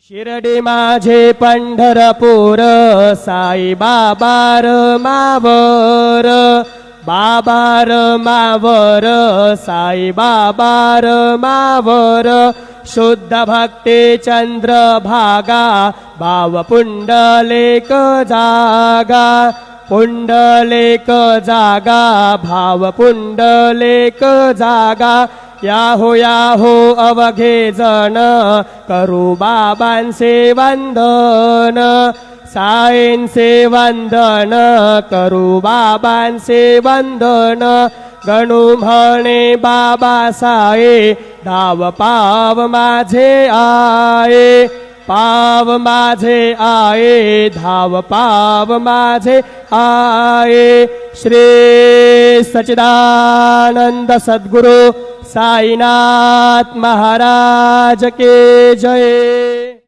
शिर्डी माझे पंढरपूर साई बाबार मावर बाबार मावर साई बाबार मावर शुद्ध भक्ती चंद्र भागा भाव पुंडलेक जागा पुंडलेक जागा भाव पुंडलेक जागा याहो अवघे जण करू बाबांचे वंदन साईंचे वंदन करू बाबांचे वंदन गणू म्हणे बाबा साई धाव पाव माझे आये पाव माझे आये धाव पाव माझे आये श्री सच्चिदानंद सद्गुरु साईनाथ महाराज के जय।